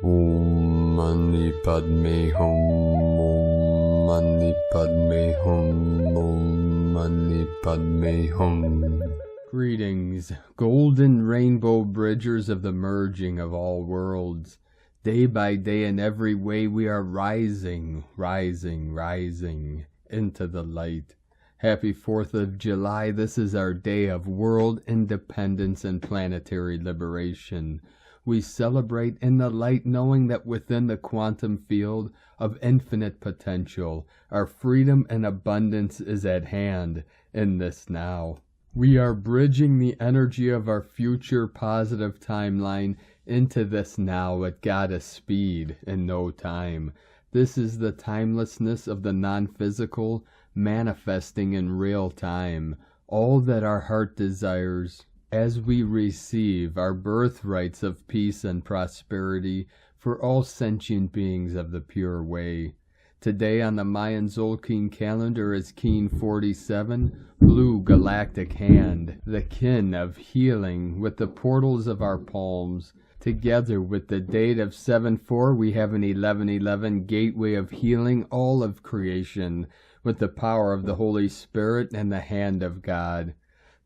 Om Mani Padme Hum, Om Mani Padme Hum, Om Mani Padme Hum. Greetings, golden rainbow bridgers of the merging of all worlds. Day by day in every way we are rising, rising, rising into the light. Happy 4th of July, this is our day of world independence and planetary liberation. We celebrate in the light knowing that within the quantum field of infinite potential, our freedom and abundance is at hand in this now. We are bridging the energy of our future positive timeline into this now at goddess speed in no time. This is the timelessness of the non-physical manifesting in real time, all that our heart desires, as we receive our birthrights of peace and prosperity for all sentient beings of the pure way. Today on the Mayan Zolkin calendar is Keen 47, Blue Galactic Hand, the kin of healing with the portals of our palms. Together with the date of 7/4, we have an 1111 gateway of healing all of creation with the power of the Holy Spirit and the hand of God.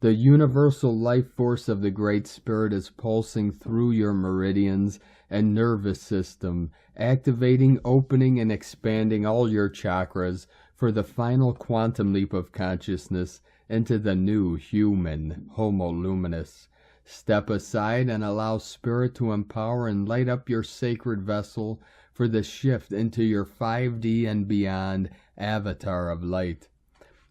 The universal life force of the Great Spirit is pulsing through your meridians and nervous system, activating, opening, and expanding all your chakras for the final quantum leap of consciousness into the new human, Homo Luminous. Step aside and allow Spirit to empower and light up your sacred vessel for the shift into your 5D and beyond avatar of light.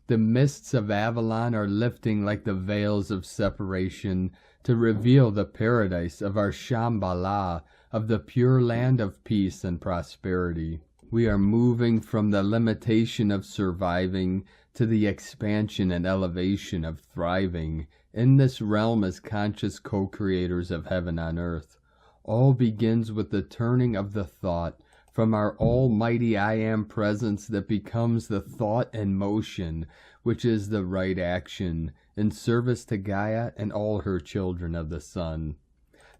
The mists of Avalon are lifting like the veils of separation to reveal the paradise of our Shambhala, of the pure land of peace and prosperity. We are moving from the limitation of surviving to the expansion and elevation of thriving in this realm as conscious co-creators of heaven on earth. All begins with the turning of the thought from our almighty I Am presence that becomes the thought and motion, which is the right action, in service to Gaia and all her children of the sun.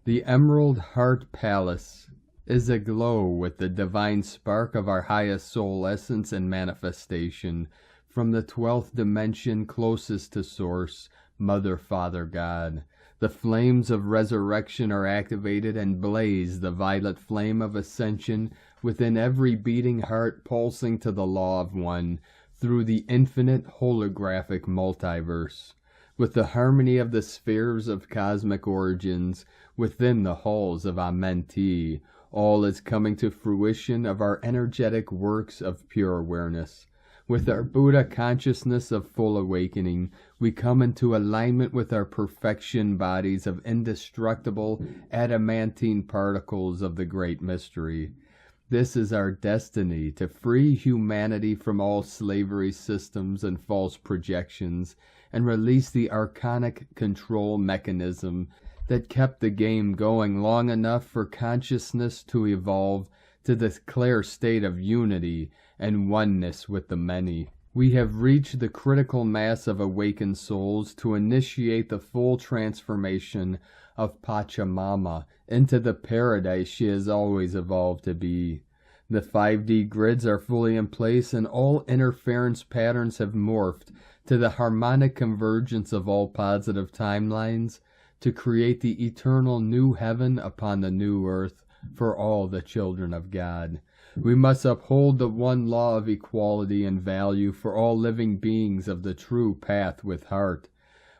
The Emerald Heart Palace is aglow with the divine spark of our highest soul essence and manifestation from the 12th dimension closest to Source, Mother, Father, God. The flames of resurrection are activated and blaze the violet flame of ascension within every beating heart, pulsing to the law of one through the infinite holographic multiverse. With the harmony of the spheres of cosmic origins within the halls of Amenti, all is coming to fruition of our energetic works of pure awareness. With our Buddha consciousness of full awakening, we come into alignment with our perfection bodies of indestructible adamantine particles of the great mystery. This is our destiny, to free humanity from all slavery systems and false projections, and release the archonic control mechanism that kept the game going long enough for consciousness to evolve to the clear state of unity and oneness with the many. We have reached the critical mass of awakened souls to initiate the full transformation of Pachamama into the paradise she has always evolved to be. The 5D grids are fully in place and all interference patterns have morphed to the harmonic convergence of all positive timelines to create the eternal new heaven upon the new earth for all the children of God. We must uphold the one law of equality and value for all living beings of the true path with heart.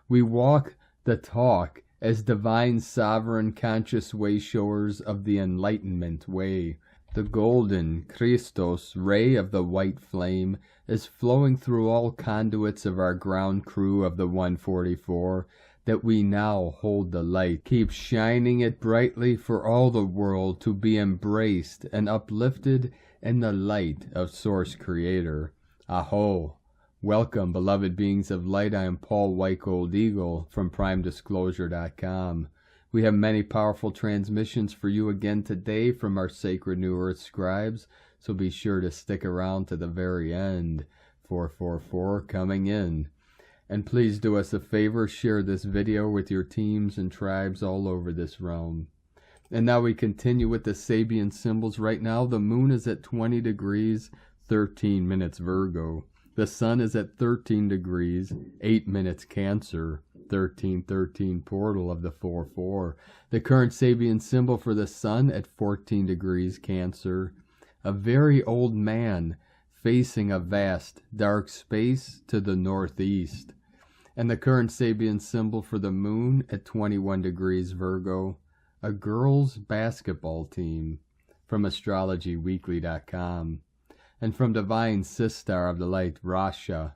We walk the talk as divine sovereign conscious wayshowers of the enlightenment way. The golden Christos ray of the white flame is flowing through all conduits of our ground crew of the 144, that we now hold the light. Keep shining it brightly for all the world to be embraced and uplifted in the light of Source Creator. Aho! Welcome, beloved beings of light. I am Paul White Gold Eagle from PrimeDisclosure.com. We have many powerful transmissions for you again today from our sacred New Earth scribes, so be sure to stick around to the very end. 444 coming in. And please do us a favor, share this video with your teams and tribes all over this realm. And now we continue with the Sabian symbols. Right now, the moon is at 20 degrees, 13 minutes Virgo. The sun is at 13 degrees, 8 minutes Cancer, 1313 portal of the 4-4. The current Sabian symbol for the sun at 14 degrees Cancer. A very old man facing a vast, dark space to the northeast. And the current Sabian symbol for the moon at 21 degrees Virgo. A girls' basketball team from astrologyweekly.com. And from Divine Sistar of the Light, Rasha.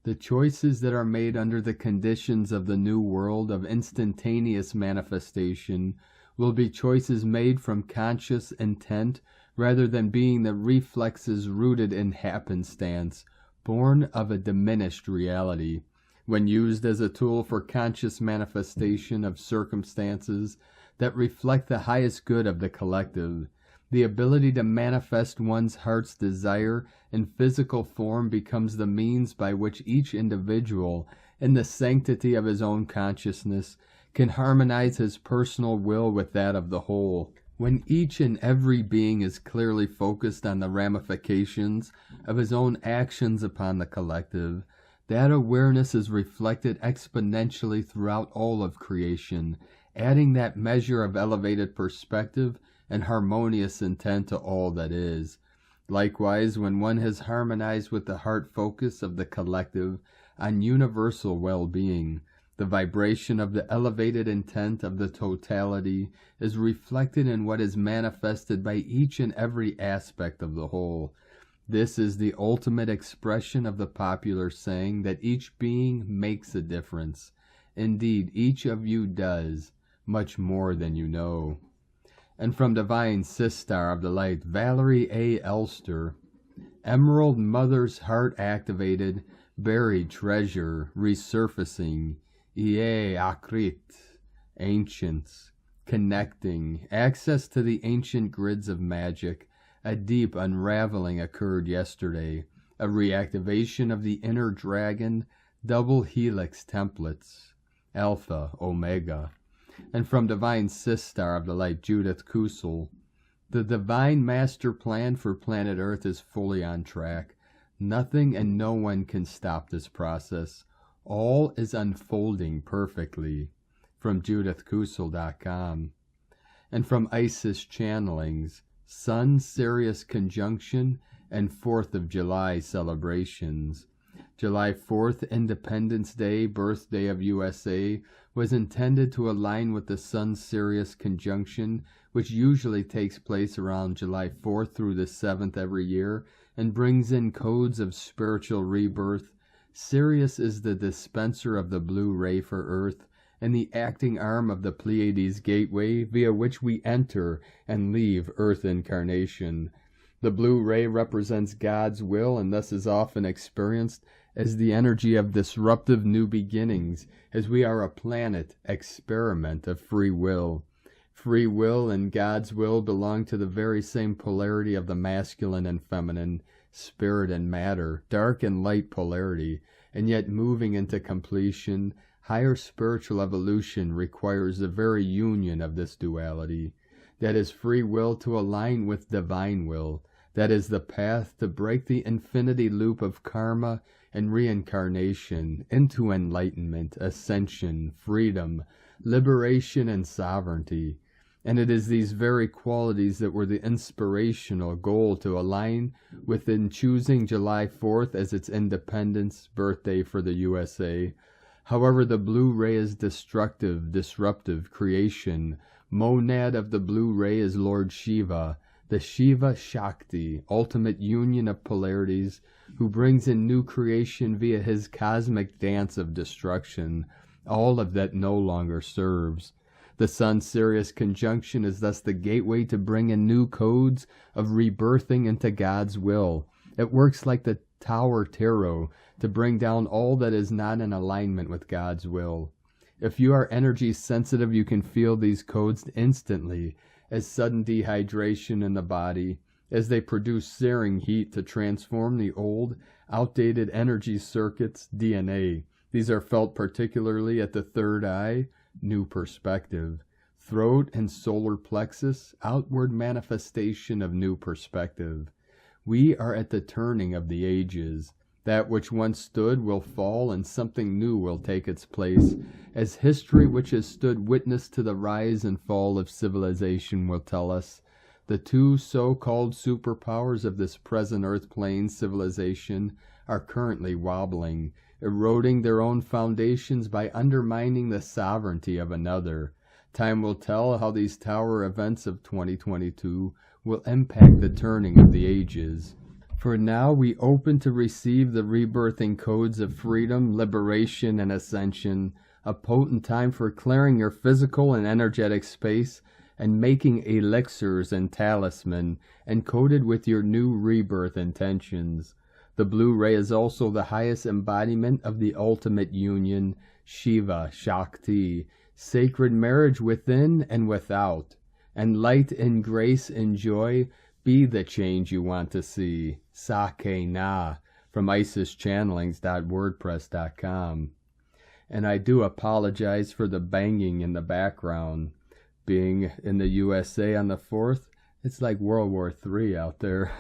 The choices that are made under the conditions of the new world of instantaneous manifestation will be choices made from conscious intent rather than being the reflexes rooted in happenstance, born of a diminished reality. When used as a tool for conscious manifestation of circumstances that reflect the highest good of the collective, the ability to manifest one's heart's desire in physical form becomes the means by which each individual, in the sanctity of his own consciousness, can harmonize his personal will with that of the whole. When each and every being is clearly focused on the ramifications of his own actions upon the collective, that awareness is reflected exponentially throughout all of creation, adding that measure of elevated perspective and harmonious intent to all that is. Likewise, when one has harmonized with the heart focus of the collective on universal well-being, the vibration of the elevated intent of the totality is reflected in what is manifested by each and every aspect of the whole. This is the ultimate expression of the popular saying that each being makes a difference. Indeed, each of you does, much more than you know. And from Divine Sistar of the Light, Valerie A. Elster, Emerald Mother's Heart Activated, Buried Treasure, Resurfacing, Ie Akrit, Ancients, Connecting, Access to the Ancient Grids of Magic. A deep unraveling occurred yesterday, a reactivation of the Inner Dragon, Double Helix Templates, Alpha, Omega. And from Divine Sistar of the Light, Judith Kusel, the divine master plan for planet Earth is fully on track. Nothing and no one can stop this process. All is unfolding perfectly. From JudithKusel.com. And from Isis Channelings, Sun Sirius conjunction and 4th of July celebrations. July 4th, Independence Day, birthday of USA, was intended to align with the Sun-Sirius conjunction, which usually takes place around July 4th through the 7th every year, and brings in codes of spiritual rebirth. Sirius is the dispenser of the blue ray for Earth, and the acting arm of the Pleiades gateway via which we enter and leave Earth incarnation. The blue ray represents God's will and thus is often experienced as the energy of disruptive new beginnings, as we are a planet experiment of free will. Free will and God's will belong to the very same polarity of the masculine and feminine, spirit and matter, dark and light polarity, and yet moving into completion, higher spiritual evolution requires the very union of this duality. That is free will to align with divine will. That is the path to break the infinity loop of karma and reincarnation into enlightenment, ascension, freedom, liberation, and sovereignty. And it is these very qualities that were the inspirational goal to align within choosing July 4th as its independence birthday for the USA. However, the blue ray is destructive, disruptive, creation. Monad of the blue ray is Lord Shiva, the Shiva Shakti, ultimate union of polarities, who brings in new creation via his cosmic dance of destruction, all of that no longer serves. The Sun-Sirius conjunction is thus the gateway to bring in new codes of rebirthing into God's will. It works like the Tower Tarot to bring down all that is not in alignment with God's will. If you are energy sensitive, you can feel these codes instantly, as sudden dehydration in the body, as they produce searing heat to transform the old, outdated energy circuits, DNA. These are felt particularly at the third eye, new perspective. throat and solar plexus, outward manifestation of new perspective. We are at the turning of the ages. That which once stood will fall, and something new will take its place, as history which has stood witness to the rise and fall of civilization will tell us. The two so-called superpowers of this present Earth plane civilization are currently wobbling, eroding their own foundations by undermining the sovereignty of another. Time will tell how these tower events of 2022 will impact the turning of the ages. For now, we open to receive the rebirthing codes of freedom, liberation, and ascension, a potent time for clearing your physical and energetic space and making elixirs and talisman encoded with your new rebirth intentions. The blue ray is also the highest embodiment of the ultimate union, Shiva, Shakti, sacred marriage within and without, and light and grace and joy be the change you want to see. Sake Na from isischannelings.wordpress.com. And I do apologize for the banging in the background. Being in the USA on the 4th, it's like World War III out there.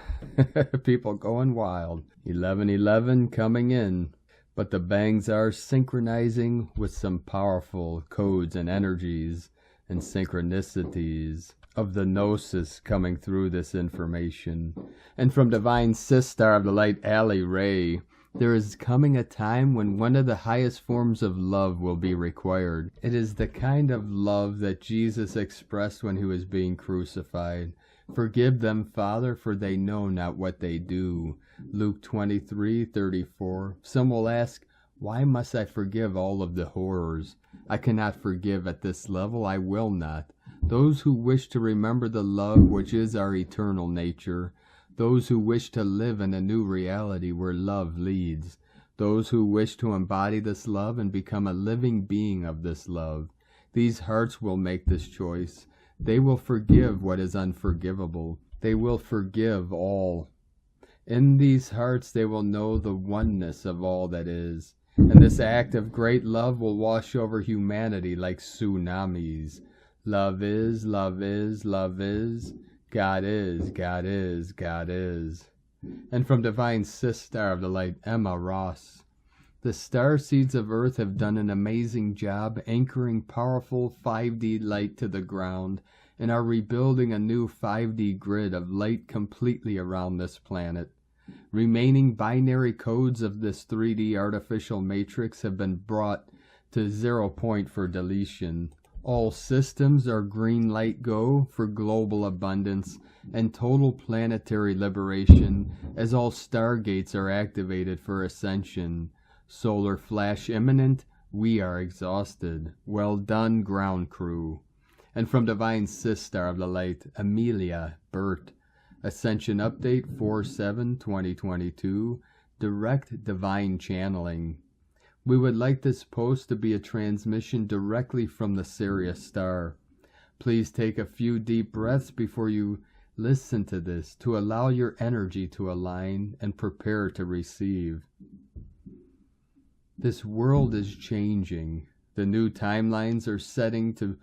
People going wild. 11/11 coming in. But the bangs are synchronizing with some powerful codes and energies and synchronicities of the gnosis coming through this information. And from Divine Sister of the Light, Alley Ray, there is coming a time when one of the highest forms of love will be required. It is the kind of love that Jesus expressed when he was being crucified. Forgive them, Father, for they know not what they do. Luke 23:34. Some will ask, why must I forgive all of the horrors? I cannot forgive at this level. I will not. Those who wish to remember the love which is our eternal nature, those who wish to live in a new reality where love leads, those who wish to embody this love and become a living being of this love, these hearts will make this choice. They will forgive what is unforgivable. They will forgive all. In these hearts they will know the oneness of all that is, and this act of great love will wash over humanity like tsunamis. Love is, love is, love is. God is, God is, God is. And from Divine Sister of the Light, Emma Ross. The star seeds of Earth have done an amazing job anchoring powerful 5D light to the ground and are rebuilding a new 5D grid of light completely around this planet. Remaining binary codes of this 3D artificial matrix have been brought to 0 point for deletion. All systems are green light go for global abundance and total planetary liberation as all stargates are activated for ascension. Solar flash imminent, we are exhausted. Well done, ground crew. And from Divine Sister of the Light, Amelia Burt. Ascension Update 4/7/2022. Direct Divine Channeling. We would like this post to be a transmission directly from the Sirius star. Please take a few deep breaths before you listen to this to allow your energy to align and prepare to receive. This world is changing. The new timelines are setting to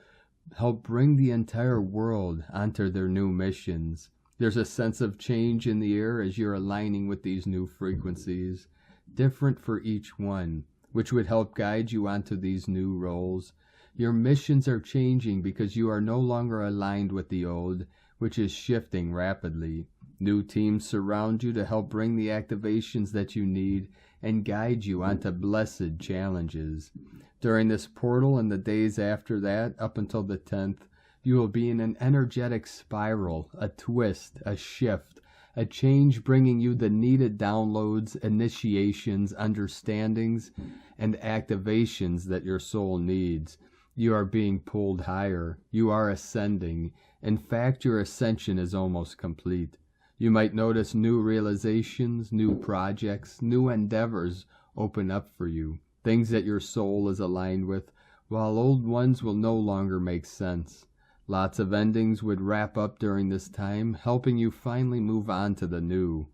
help bring the entire world onto their new missions. There's a sense of change in the air as you're aligning with these new frequencies, different for each one, which would help guide you onto these new roles. Your missions are changing because you are no longer aligned with the old, which is shifting rapidly. New teams surround you to help bring the activations that you need and guide you onto blessed challenges. During this portal and the days after that, up until the 10th, you will be in an energetic spiral, a twist, a shift, a change bringing you the needed downloads, initiations, understandings, and activations that your soul needs. You are being pulled higher. You are ascending. In fact, your ascension is almost complete. You might notice new realizations, new projects, new endeavors open up for you, things that your soul is aligned with, while old ones will no longer make sense. Lots of endings would wrap up during this time, helping you finally move on to the new.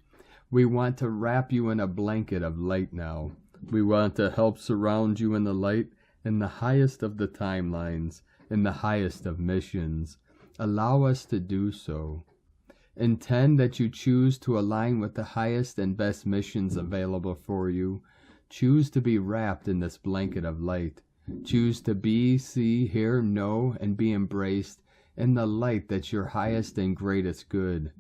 We want to wrap you in a blanket of light now. We want to help surround you in the light in the highest of the timelines, in the highest of missions. Allow us to do so. Intend that you choose to align with the highest and best missions available for you. Choose to be wrapped in this blanket of light. Choose to be, see, hear, know, and be embraced in the light that's your highest and greatest good.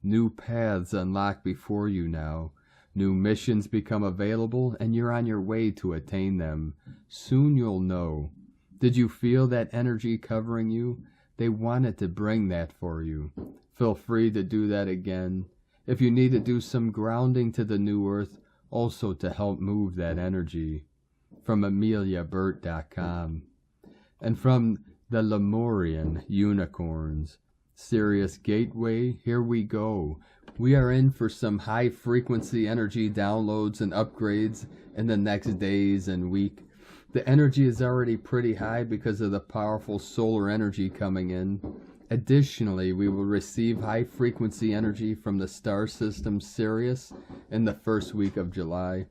New paths unlock before you now. New missions become available, and you're on your way to attain them. Soon you'll know. Did you feel that energy covering you? They wanted to bring that for you. Feel free to do that again. If you need to do some grounding to the new earth, also to help move that energy. From AmeliaBurt.com. And from the Lemurian Unicorns. Sirius Gateway, here we go. We are in for some high frequency energy downloads and upgrades in the next days and week. The energy is already pretty high because of the powerful solar energy coming in. Additionally, we will receive high frequency energy from the star system Sirius in the first week of July.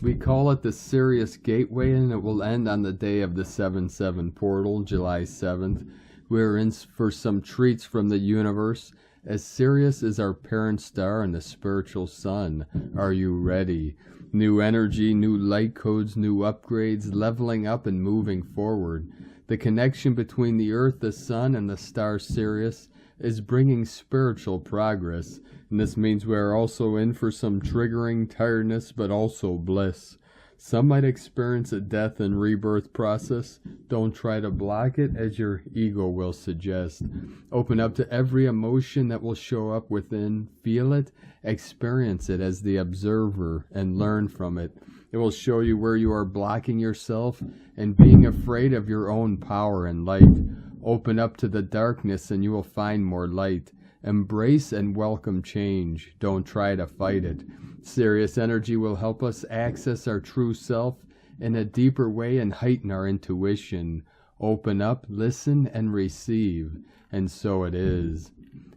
We call it the Sirius Gateway, and it will end on the day of the 7/7 portal, July 7th. We're in for some treats from the universe, as Sirius is our parent star and the spiritual sun. Are you ready? New energy, new light codes, new upgrades, leveling up and moving forward. The connection between the earth, the sun, and the star Sirius is bringing spiritual progress, and this means we are also in for some triggering tiredness, but also bliss. Some might experience a death and rebirth process. Don't try to block it, as your ego will suggest. Open up to every emotion that will show up within. Feel it, experience it as the observer, and learn from it. It will show you where you are blocking yourself and being afraid of your own power and light. Open up to the darkness and you will find more light. Embrace and welcome change. Don't try to fight it. Sirius energy will help us access our true self in a deeper way and heighten our intuition. Open up, listen, and receive. And so it is.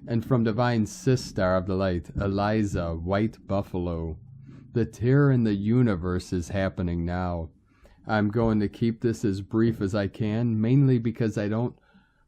And from Divine Sistar of the Light, Eliza, White Buffalo. The tear in the universe is happening now. I'm going to keep this as brief as I can, mainly because I don't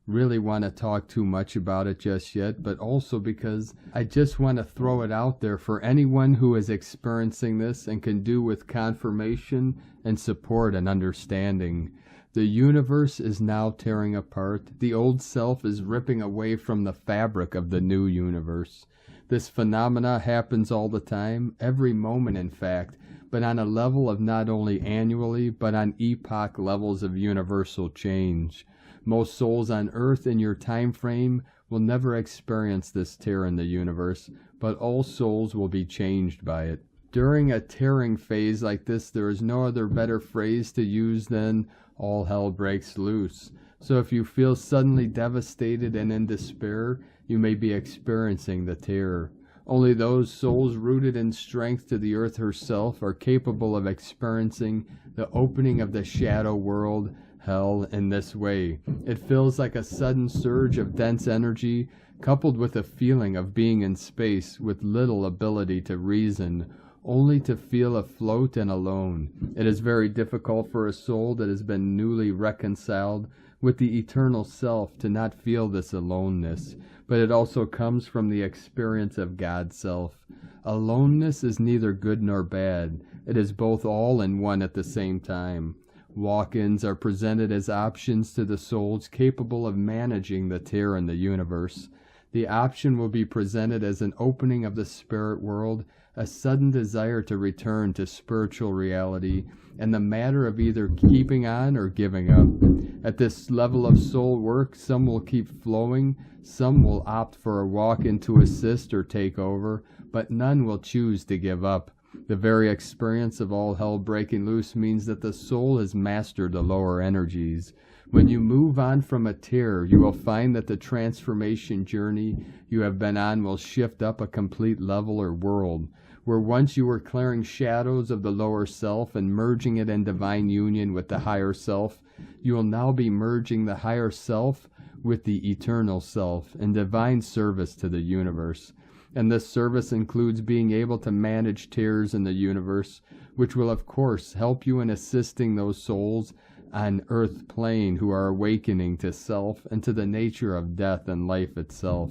really want to talk too much about it just yet, but also because I just want to throw it out there for anyone who is experiencing this and can do with confirmation and support and understanding. The universe is now tearing apart. The old self is ripping away from the fabric of the new universe. This phenomena happens all the time, every moment in fact, but on a level of not only annually, but on epoch levels of universal change. Most souls on Earth in your time frame will never experience this tear in the universe, but all souls will be changed by it. During a tearing phase like this, there is no other better phrase to use than all hell breaks loose. So if you feel suddenly devastated and in despair, you may be experiencing the tear. Only those souls rooted in strength to the earth herself are capable of experiencing the opening of the shadow world, hell, in this way. It feels like a sudden surge of dense energy, coupled with a feeling of being in space with little ability to reason, only to feel afloat and alone. It is very difficult for a soul that has been newly reconciled with the eternal self to not feel this aloneness, but it also comes from the experience of God's self. Aloneness is neither good nor bad. It is both all and one at the same time. Walk-ins are presented as options to the souls capable of managing the tear in the universe. The option will be presented as an opening of the spirit world, a sudden desire to return to spiritual reality, and the matter of either keeping on or giving up. At this level of soul work, some will keep flowing, some will opt for a walk-in to assist or take over, but none will choose to give up. The very experience of all hell breaking loose means that the soul has mastered the lower energies. When you move on from a tear, you will find that the transformation journey you have been on will shift up a complete level or world. Where once you were clearing shadows of the lower self and merging it in divine union with the higher self, you will now be merging the higher self with the eternal self in divine service to the universe. And this service includes being able to manage tears in the universe, which will of course help you in assisting those souls on Earth plane who are awakening to self and to the nature of death and life itself.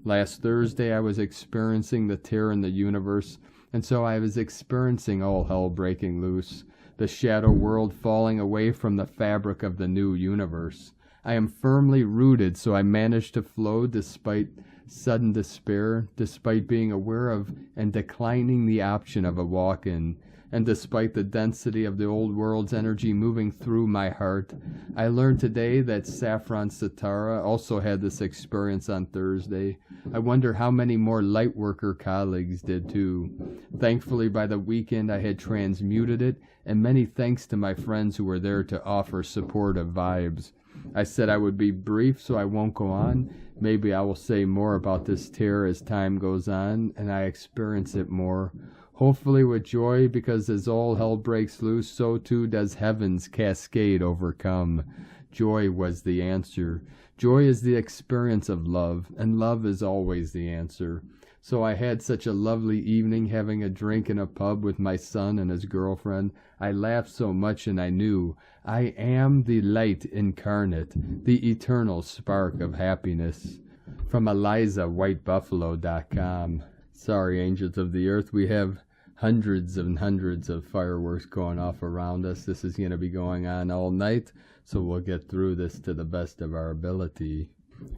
Last Thursday I was experiencing the tear in the universe, and so I was experiencing all hell breaking loose, the shadow world falling away from the fabric of the new universe. I am firmly rooted, so I managed to flow despite sudden despair, despite being aware of and declining the option of a walk-in, and despite the density of the old world's energy moving through my heart. I learned today that Saffron Sitara also had this experience on Thursday. I wonder how many more Lightworker colleagues did too. Thankfully, by the weekend I had transmuted it, and many thanks to my friends who were there to offer supportive vibes. I said I would be brief, so I won't go on. Maybe I will say more about this tear as time goes on and I experience it more. Hopefully with joy, because as all hell breaks loose, so too does heaven's cascade overcome. Joy was the answer. Joy is the experience of love, and love is always the answer. So I had such a lovely evening having a drink in a pub with my son and his girlfriend. I laughed so much, and I knew I am the light incarnate, the eternal spark of happiness. From ElizaWhiteBuffalo.com. Sorry, angels of the earth, we have hundreds and hundreds of fireworks going off around us. This is going to be going on all night, so we'll get through this to the best of our ability.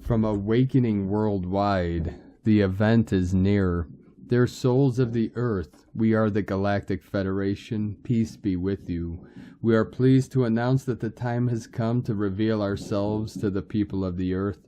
From Awakening Worldwide, the event is near. Dear souls of the earth, we are the Galactic Federation. Peace be with you. We are pleased to announce that the time has come to reveal ourselves to the people of the earth.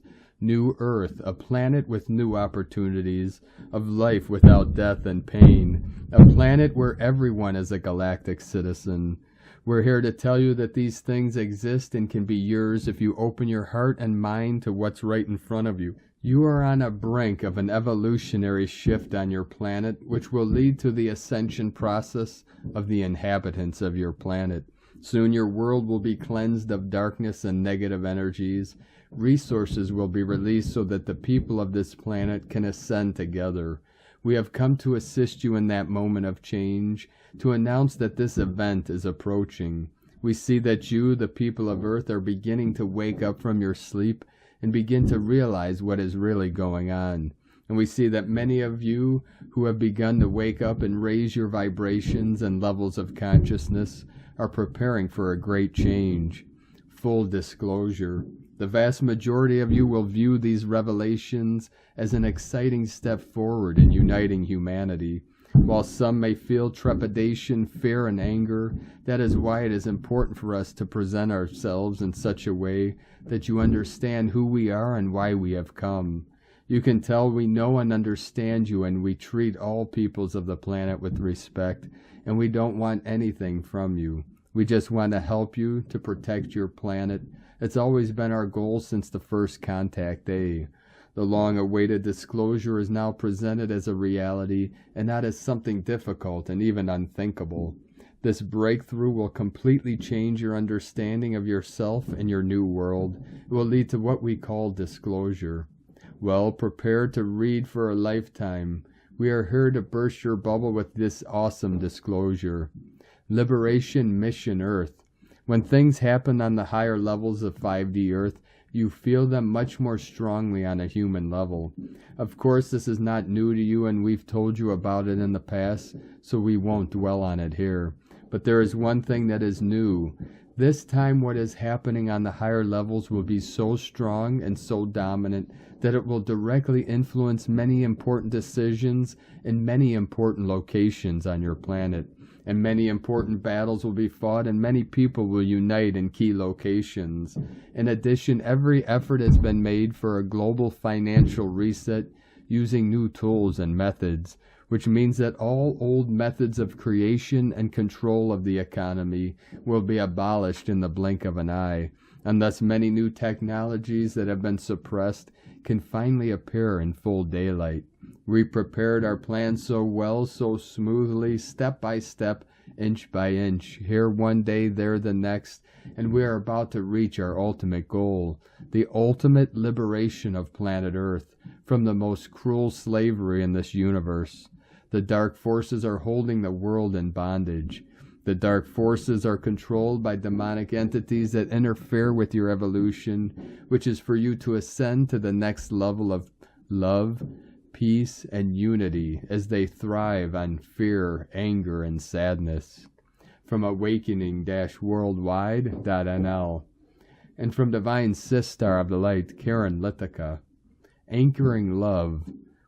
New Earth, a planet with new opportunities, of life without death and pain, a planet where everyone is a galactic citizen. We're here to tell you that these things exist and can be yours if you open your heart and mind to what's right in front of you. You are on a brink of an evolutionary shift on your planet, which will lead to the ascension process of the inhabitants of your planet. Soon your world will be cleansed of darkness and negative energies. Resources will be released so that the people of this planet can ascend together. We have come to assist you in that moment of change, to announce that this event is approaching. We see that you, the people of Earth, are beginning to wake up from your sleep and begin to realize what is really going on. And we see that many of you who have begun to wake up and raise your vibrations and levels of consciousness are preparing for a great change. Full disclosure. The vast majority of you will view these revelations as an exciting step forward in uniting humanity. While some may feel trepidation, fear, and anger, that is why it is important for us to present ourselves in such a way that you understand who we are and why we have come. You can tell we know and understand you, and we treat all peoples of the planet with respect, and we don't want anything from you. We just want to help you to protect your planet. It's always been our goal since the first contact day. The long-awaited disclosure is now presented as a reality and not as something difficult and even unthinkable. This breakthrough will completely change your understanding of yourself and your new world. It will lead to what we call disclosure. Well, prepare to read for a lifetime. We are here to burst your bubble with this awesome disclosure. Liberation Mission Earth. When things happen on the higher levels of 5D Earth, you feel them much more strongly on a human level. Of course, this is not new to you, and we've told you about it in the past, so we won't dwell on it here. But there is one thing that is new. This time what is happening on the higher levels will be so strong and so dominant that it will directly influence many important decisions in many important locations on your planet. And many important battles will be fought, and many people will unite in key locations. In addition, every effort has been made for a global financial reset using new tools and methods, which means that all old methods of creation and control of the economy will be abolished in the blink of an eye, and thus many new technologies that have been suppressed can finally appear in full daylight. We prepared our plans so well, so smoothly, step by step, inch by inch, here one day, there the next, and we are about to reach our ultimate goal, the ultimate liberation of planet Earth from the most cruel slavery in this universe. The dark forces are holding the world in bondage. The dark forces are controlled by demonic entities that interfere with your evolution, which is for you to ascend to the next level of love, peace, and unity as they thrive on fear, anger, and sadness. From awakening-worldwide.nl. And from Divine Sister of the Light, Karen Litica. Anchoring love,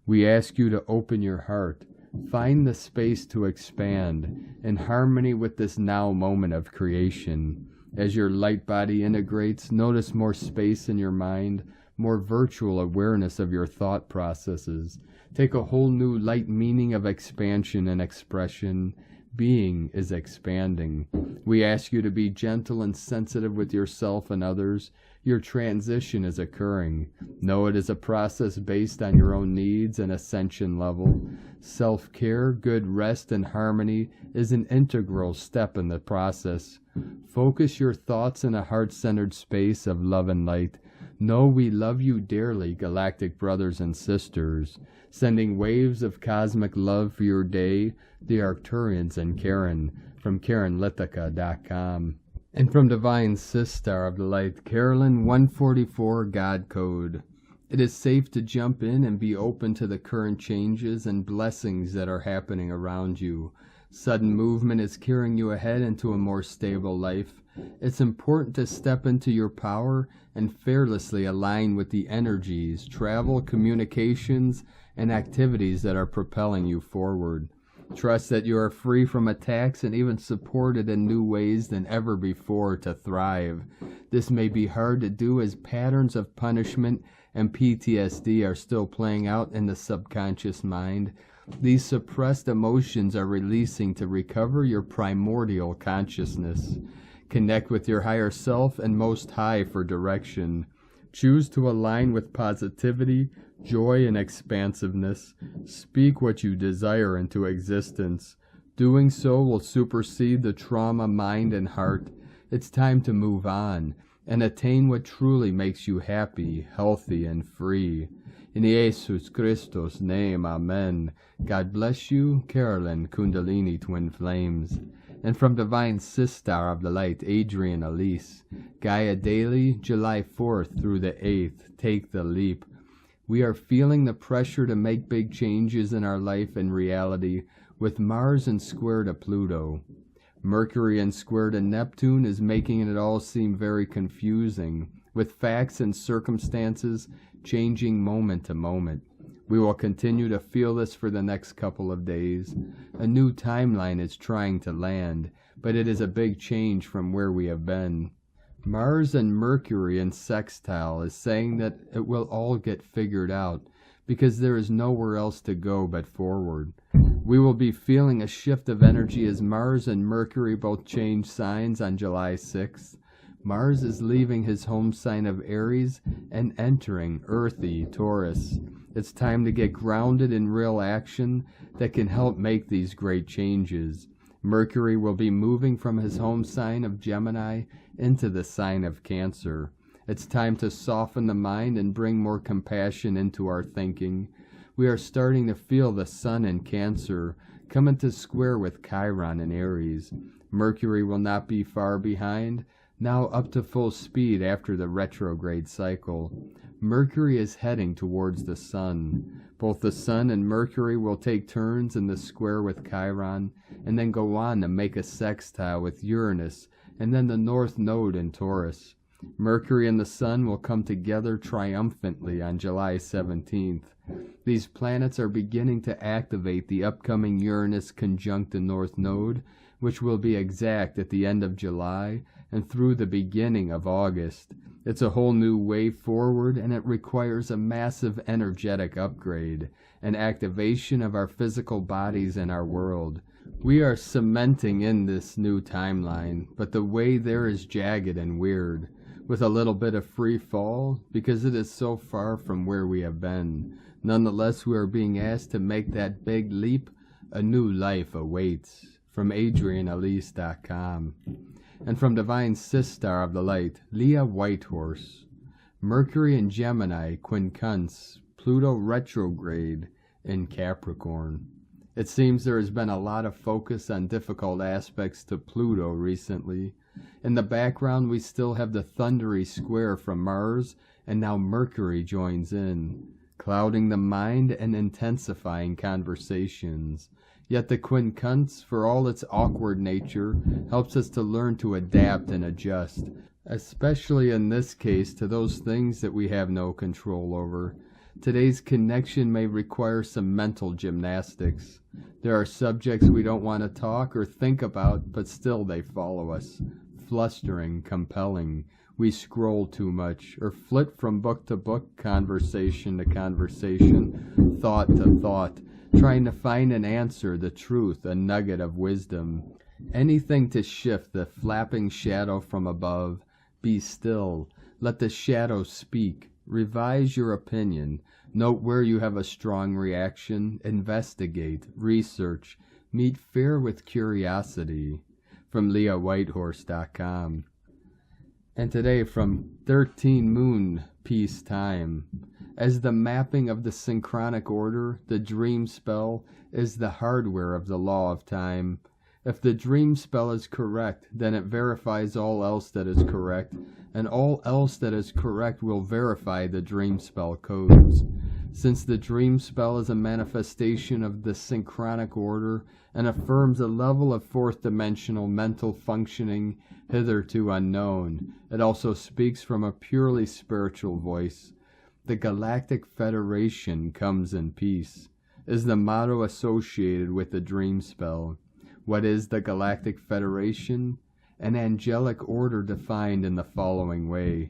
we ask you to open your heart. Find the space to expand in harmony with this now moment of creation. As your light body integrates, notice more space in your mind, more virtual awareness of your thought processes. Take a whole new light meaning of expansion and expression. Being is expanding. We ask you to be gentle and sensitive with yourself and others. Your transition is occurring. Know it is a process based on your own needs and ascension level. Self-care, good rest, and harmony is an integral step in the process. Focus your thoughts in a heart-centered space of love and light. Know we love you dearly, galactic brothers and sisters. Sending waves of cosmic love for your day, the Arcturians and Karen, from KarenLitica.com. And from Divine Sister of the Light, Carolyn 144 God Code. It is safe to jump in and be open to the current changes and blessings that are happening around you. Sudden movement is carrying you ahead into a more stable life. It's important to step into your power and fearlessly align with the energies, travel, communications, and activities that are propelling you forward. Trust that you are free from attacks and even supported in new ways than ever before to thrive. This may be hard to do as patterns of punishment and PTSD are still playing out in the subconscious mind. These suppressed emotions are releasing to recover your primordial consciousness. Connect with your higher self and Most High for direction. Choose to align with positivity, joy, and expansiveness. Speak what you desire into existence. Doing so will supersede the trauma, mind, and heart. It's time to move on and attain what truly makes you happy, healthy, and free. In Jesus Christos' name, Amen. God bless you, Carolyn Kundalini Twin Flames. And from Divine Sister of the Light, Adrian Elise. Gaia Daily, July 4th through the 8th. Take the leap. We are feeling the pressure to make big changes in our life and reality with Mars in square to Pluto. Mercury in square to Neptune is making it all seem very confusing, with facts and circumstances changing moment to moment. We will continue to feel this for the next couple of days. A new timeline is trying to land, but it is a big change from where we have been. Mars and Mercury in sextile is saying that it will all get figured out because there is nowhere else to go but forward. We will be feeling a shift of energy as Mars and Mercury both change signs on July 6th. Mars is leaving his home sign of Aries and entering earthy Taurus. It's time to get grounded in real action that can help make these great changes. Mercury will be moving from his home sign of Gemini into the sign of Cancer. It's time to soften the mind and bring more compassion into our thinking. We are starting to feel the Sun in Cancer come into square with Chiron in Aries. Mercury will not be far behind, now up to full speed after the retrograde cycle. Mercury is heading towards the Sun. Both the Sun and Mercury will take turns in the square with Chiron, and then go on to make a sextile with Uranus, and then the North Node in Taurus. Mercury and the Sun will come together triumphantly on July 17th. These planets are beginning to activate the upcoming Uranus conjunct the North Node, which will be exact at the end of July and through the beginning of August. It's a whole new way forward, and it requires a massive energetic upgrade, an activation of our physical bodies and our world. We are cementing in this new timeline, but the way there is jagged and weird, with a little bit of free fall, because it is so far from where we have been. Nonetheless, we are being asked to make that big leap. A new life awaits. From AdrianElise.com. And from Divine Sister of the Light, Leah Whitehorse. Mercury in Gemini quincunx, Pluto retrograde in Capricorn. It seems there has been a lot of focus on difficult aspects to Pluto recently. In the background, we still have the thundery square from Mars, and now Mercury joins in, clouding the mind and intensifying conversations. Yet the quincunx, for all its awkward nature, helps us to learn to adapt and adjust, especially in this case to those things that we have no control over. Today's connection may require some mental gymnastics. There are subjects we don't want to talk or think about, but still they follow us. Flustering, compelling. We scroll too much, or flit from book to book, conversation to conversation, thought to thought, trying to find an answer, the truth, a nugget of wisdom. Anything to shift the flapping shadow from above. Be still. Let the shadow speak. Revise your opinion. Note where you have a strong reaction. Investigate. Research. Meet fear with curiosity. From LeahWhitehorse.com. And today from 13 Moon Peace Time. As the mapping of the synchronic order, the dream spell is the hardware of the law of time. If the dream spell is correct, then it verifies all else that is correct, and all else that is correct will verify the dream spell codes. Since the dream spell is a manifestation of the synchronic order and affirms a level of fourth-dimensional mental functioning hitherto unknown, it also speaks from a purely spiritual voice. The Galactic Federation comes in peace, is the motto associated with the dream spell. What is the Galactic Federation? An angelic order defined in the following way.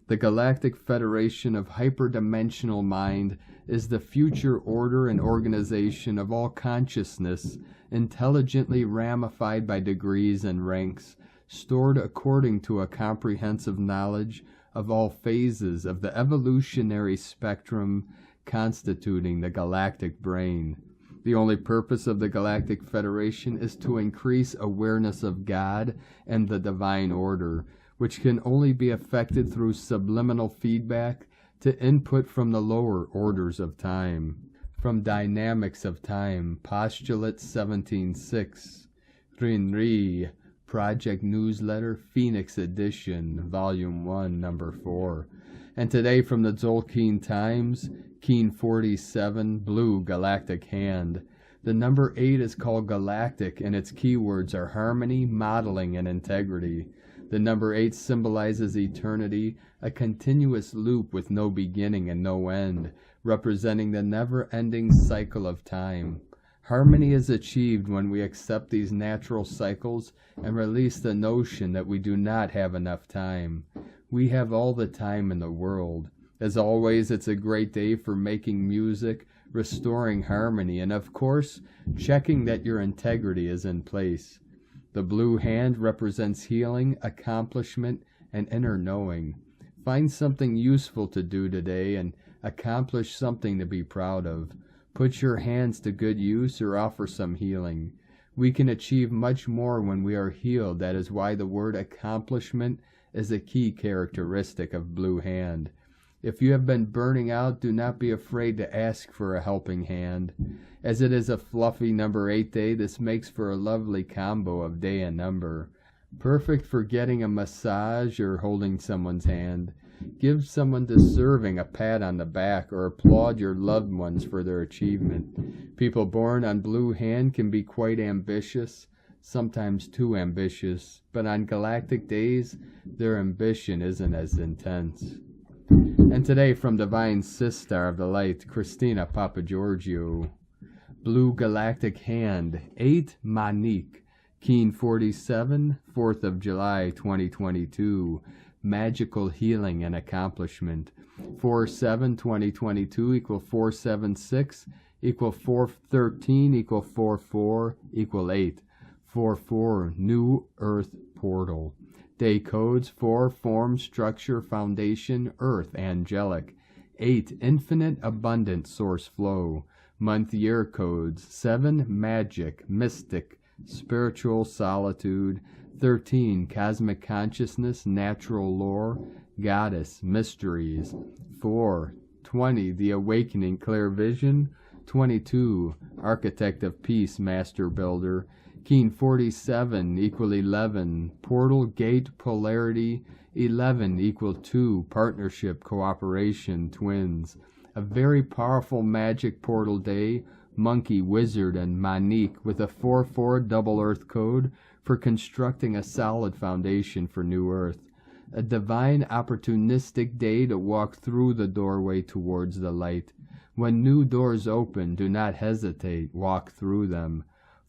The Galactic Federation of Hyperdimensional Mind is the future order and organization of all consciousness, intelligently ramified by degrees and ranks, stored according to a comprehensive knowledge of all phases of the evolutionary spectrum constituting the galactic brain. The only purpose of the Galactic Federation is to increase awareness of God and the divine order, which can only be affected through subliminal feedback to input from the lower orders of time. From Dynamics of Time, Postulate 17.6, Rinri, Project Newsletter, Phoenix Edition, Volume 1, Number 4. And today from the Tzolk'in Times, Keen 47, Blue Galactic Hand. The number 8 is called galactic, and its keywords are harmony, modeling, and integrity. The number 8 symbolizes eternity, a continuous loop with no beginning and no end, representing the never-ending cycle of time. Harmony is achieved when we accept these natural cycles and release the notion that we do not have enough time. We have all the time in the world. As always, it's a great day for making music, restoring harmony, and of course, checking that your integrity is in place. The blue hand represents healing, accomplishment, and inner knowing. Find something useful to do today and accomplish something to be proud of. Put your hands to good use or offer some healing. We can achieve much more when we are healed. That is why the word accomplishment is a key characteristic of Blue Hand. If you have been burning out, do not be afraid to ask for a helping hand. As it is a fluffy number 8 day, this makes for a lovely combo of day and number. Perfect for getting a massage or holding someone's hand. Give someone deserving a pat on the back or applaud your loved ones for their achievement. People born on Blue Hand can be quite ambitious, sometimes too ambitious, but on galactic days, their ambition isn't as intense. And today from Divine Sistar of the Light, Christina Papagiorgio. Blue Galactic Hand, 8 Manik, Keen 47, 4th of July 2022. Magical healing and accomplishment. 4/7/2022 equal 476 equal 413 equal 44 equal 8. 44 New Earth Portal. Day codes 4 Form, Structure, Foundation, Earth, Angelic. 8 Infinite, Abundant Source Flow. Month Year codes 7 Magic, Mystic, Spiritual, Solitude. 13 Cosmic Consciousness, Natural Lore, Goddess, Mysteries. 4 20 The Awakening, Clear Vision. 22, Architect of Peace, Master Builder. Keen 47 equal 11, Portal, Gate, Polarity. 11 equal 2, Partnership, Cooperation, Twins. A very powerful magic portal day, Monkey, Wizard, and Manique with a 4-4 double earth code for constructing a solid foundation for new earth. A divine opportunistic day to walk through the doorway towards the light. When new doors open, do not hesitate, walk through them.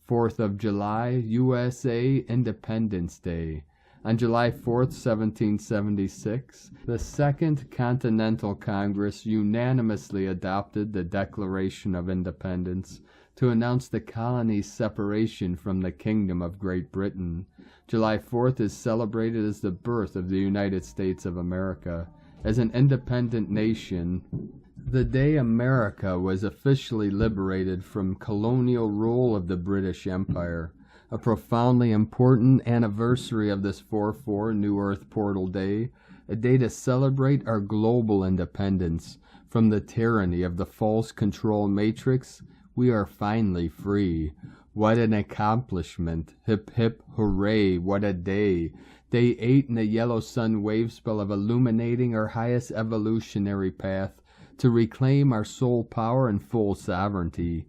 4th of July, USA Independence Day. On July 4th, 1776, the Second Continental Congress unanimously adopted the Declaration of Independence to announce the colony's separation from the Kingdom of Great Britain. July 4th is celebrated as the birth of the United States of America. As an independent nation, the day America was officially liberated from colonial rule of the British Empire. A profoundly important anniversary of this 4-4 New Earth Portal Day, a day to celebrate our global independence from the tyranny of the false control matrix. We are finally free. What an accomplishment. Hip hip hooray, what a day. Day 8 in the yellow sun wave spell of illuminating our highest evolutionary path to reclaim our soul power and full sovereignty.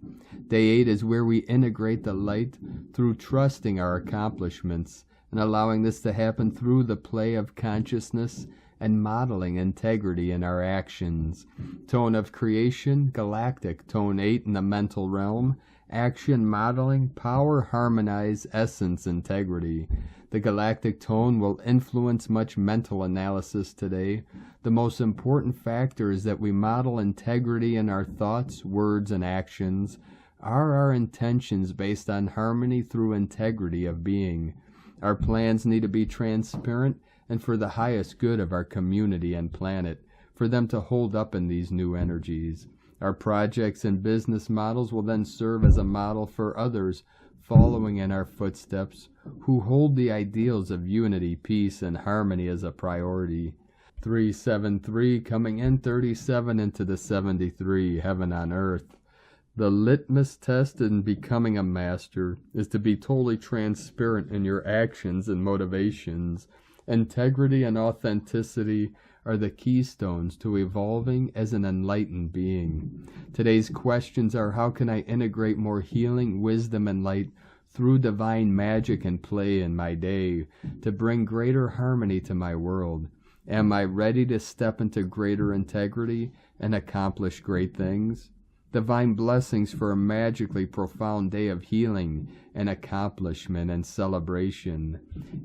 Day 8 is where we integrate the light through trusting our accomplishments and allowing this to happen through the play of consciousness and modeling integrity in our actions. Tone of creation, galactic, tone 8 in the mental realm, action, modeling, power, harmonize, essence, integrity. The galactic tone will influence much mental analysis today. The most important factor is that we model integrity in our thoughts, words, and actions. Are our intentions based on harmony through integrity of being? Our plans need to be transparent and for the highest good of our community and planet, for them to hold up in these new energies. Our projects and business models will then serve as a model for others following in our footsteps who hold the ideals of unity, peace, and harmony as a priority. 373 coming in 37 into the 73, heaven on earth. The litmus test in becoming a master is to be totally transparent in your actions and motivations. Integrity and authenticity are the keystones to evolving as an enlightened being. Today's questions are: how can I integrate more healing, wisdom, and light through divine magic and play in my day to bring greater harmony to my world? Am I ready to step into greater integrity and accomplish great things? Divine blessings for a magically profound day of healing and accomplishment and celebration.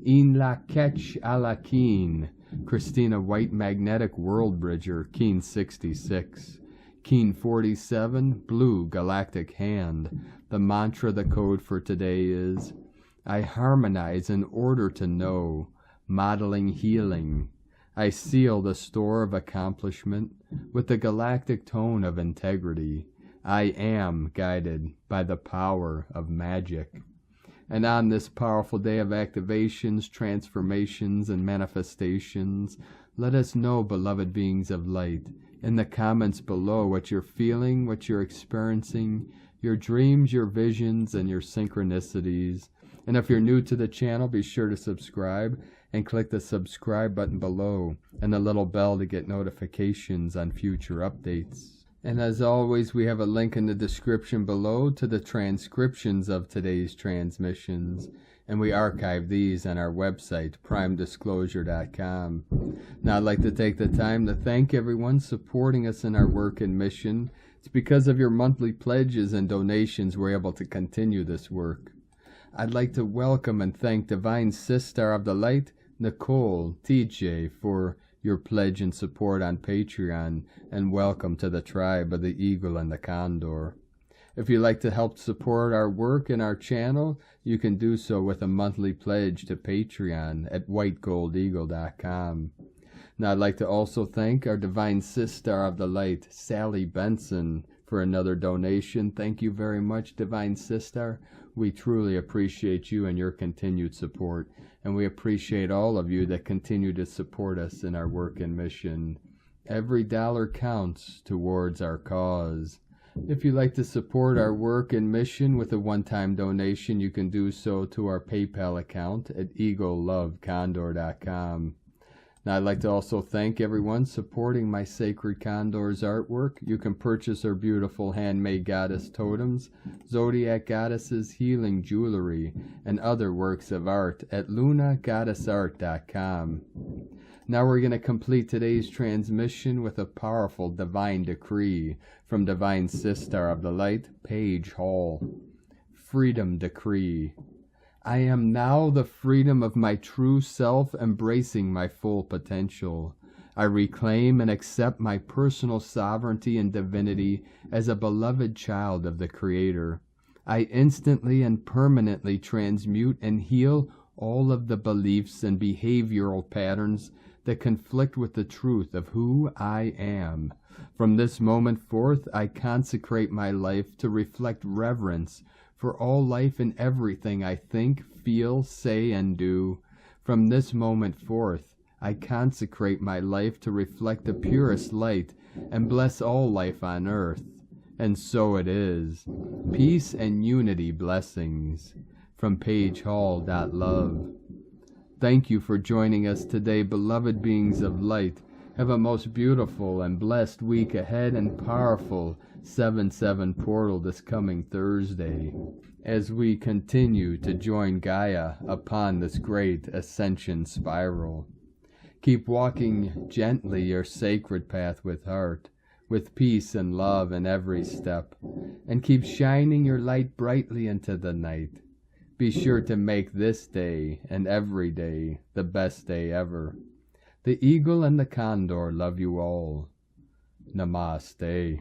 In la ketch a la keen. Christina White, Magnetic World Bridger, Keen 66. Keen 47, Blue Galactic Hand. The mantra, the code for today is: I harmonize in order to know, modeling healing. I seal the store of accomplishment with the galactic tone of integrity. I am guided by the power of magic. And on this powerful day of activations, transformations, and manifestations, let us know, beloved beings of light, in the comments below what you're feeling, what you're experiencing, your dreams, your visions, and your synchronicities. And if you're new to the channel, be sure to subscribe and click the subscribe button below and the little bell to get notifications on future updates. And as always, we have a link in the description below to the transcriptions of today's transmissions, and we archive these on our website, primedisclosure.com. Now, I'd like to take the time to thank everyone supporting us in our work and mission. It's because of your monthly pledges and donations we're able to continue this work. I'd like to welcome and thank Divine Sister of the Light, Nicole T, for your pledge and support on Patreon, and welcome to the tribe of the Eagle and the Condor. If you'd like to help support our work and our channel, you can do so with a monthly pledge to Patreon at whitegoldeagle.com. Now, I'd like to also thank our Divine Sister of the Light, Sally Benson, for another donation. Thank you very much, Divine Sister. We truly appreciate you and your continued support, and we appreciate all of you that continue to support us in our work and mission. Every dollar counts towards our cause. If you'd like to support our work and mission with a one-time donation, you can do so to our PayPal account at eaglelovecondor.com. Now, I'd like to also thank everyone supporting my Sacred Condors artwork. You can purchase our beautiful handmade goddess totems, zodiac goddesses, healing jewelry, and other works of art at lunagoddessart.com. Now we're going to complete today's transmission with a powerful divine decree from Divine Sister of the Light, Paige Hall. Freedom Decree. I am now the freedom of my true self, embracing my full potential. I reclaim and accept my personal sovereignty and divinity as a beloved child of the Creator. I instantly and permanently transmute and heal all of the beliefs and behavioral patterns that conflict with the truth of who I am. From this moment forth, I consecrate my life to reflect reverence for all life and everything I think, feel, say, and do. From this moment forth, I consecrate my life to reflect the purest light and bless all life on earth. And so it is. Peace and unity blessings. From PaigeHall.love. Thank you for joining us today, beloved beings of light. Have a most beautiful and blessed week ahead and powerful 7/7 portal this coming Thursday as we continue to join Gaia upon this great ascension spiral. Keep walking gently your sacred path with heart, with peace and love in every step, and keep shining your light brightly into the night. Be sure to make this day and every day the best day ever. The Eagle and the Condor love you all. Namaste.